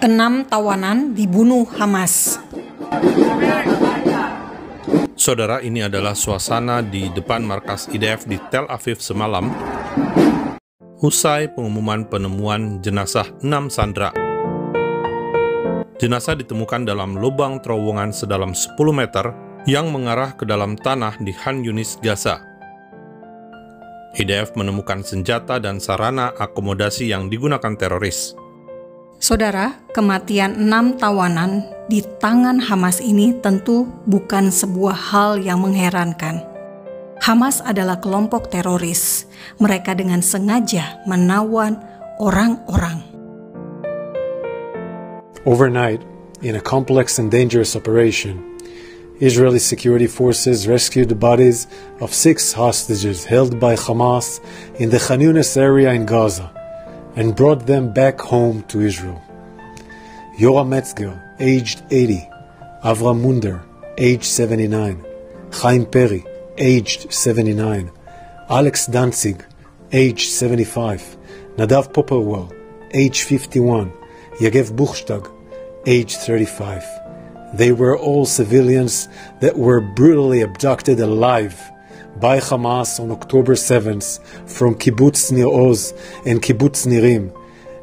6 tawanan dibunuh Hamas. Saudara, ini adalah suasana di depan markas IDF di Tel Aviv semalam usai pengumuman penemuan jenazah 6 sandera. Jenazah ditemukan dalam lubang terowongan sedalam 10 meter yang mengarah ke dalam tanah di Khan Yunis, Gaza. IDF menemukan senjata dan sarana akomodasi yang digunakan teroris. Saudara, kematian 6 tawanan di tangan Hamas ini tentu bukan sebuah hal yang mengherankan. Hamas adalah kelompok teroris. Mereka dengan sengaja menawan orang-orang. Overnight, in a complex and dangerous operation, Israeli security forces rescued the bodies of 6 hostages held by Hamas in the Khan Yunis area in Gaza and brought them back home to Israel. Yoram Metzger, aged 80, Avram Munder, aged 79, Chaim Peri, aged 79, Alex Danzig, aged 75, Nadav Popperwell, aged 51, Yagev Buchstag, aged 35. They were all civilians that were brutally abducted alive by Hamas on October 7th from Kibbutz Nir Oz and Kibbutz Nirim,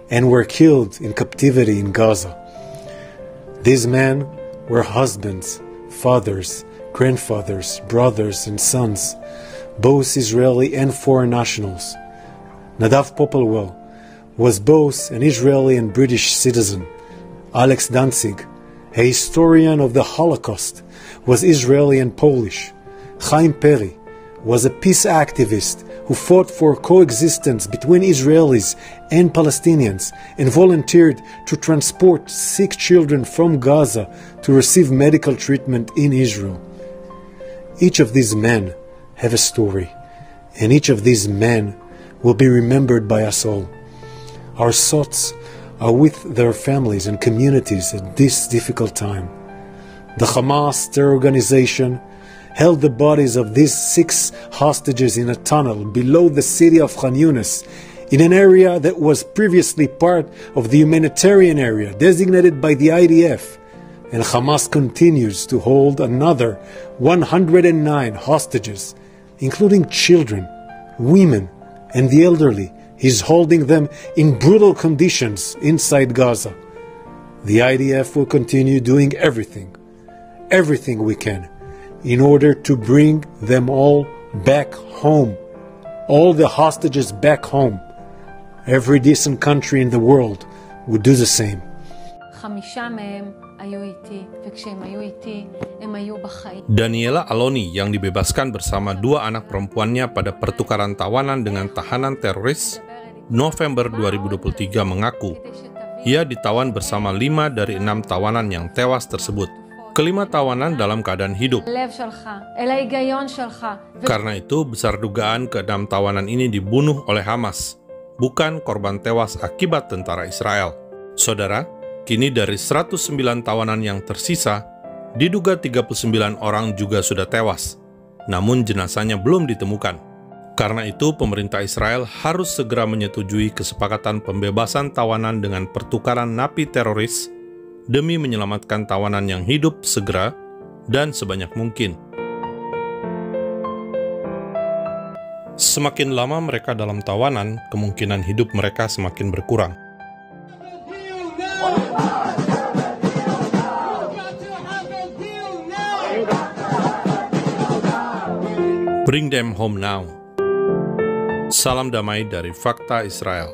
and were killed in captivity in Gaza. These men were husbands, fathers, grandfathers, brothers, and sons, both Israeli and foreign nationals. Nadav Popelwell was both an Israeli and British citizen. Alex Danzig, a historian of the Holocaust, was Israeli and Polish. Chaim Peri was a peace activist who fought for coexistence between Israelis and Palestinians and volunteered to transport sick children from Gaza to receive medical treatment in Israel. Each of these men have a story, and each of these men will be remembered by us all. Our thoughts are with their families and communities at this difficult time. The Hamas terror organization held the bodies of these 6 hostages in a tunnel below the city of Khan Yunis, in an area that was previously part of the humanitarian area designated by the IDF, and Hamas continues to hold another 109 hostages, including children, women, and the elderly. He's holding them in brutal conditions inside Gaza. The IDF will continue doing everything we can, in order to bring them all back home, all the hostages back home. Every decent country in the world would do the same. 5 מהם היו איתי, וכשהם היו איתי, הם היו בחיים. Daniela Aloni yang dibebaskan bersama 2 anak perempuannya pada pertukaran tawanan dengan tahanan teroris November 2023 mengaku ia ditawan bersama 5 dari 6 tawanan yang tewas tersebut. Kelima tawanan dalam keadaan hidup. Karena itu, besar dugaan ke-6 tawanan ini dibunuh oleh Hamas, bukan korban tewas akibat tentara Israel. Saudara, kini dari 109 tawanan yang tersisa, diduga 39 orang juga sudah tewas, namun jenazahnya belum ditemukan. Karena itu, pemerintah Israel harus segera menyetujui kesepakatan pembebasan tawanan dengan pertukaran napi teroris demi menyelamatkan tawanan yang hidup segera dan sebanyak mungkin. Semakin lama mereka dalam tawanan, kemungkinan hidup mereka semakin berkurang. Bring them home now. Salam damai dari Fakta Israel.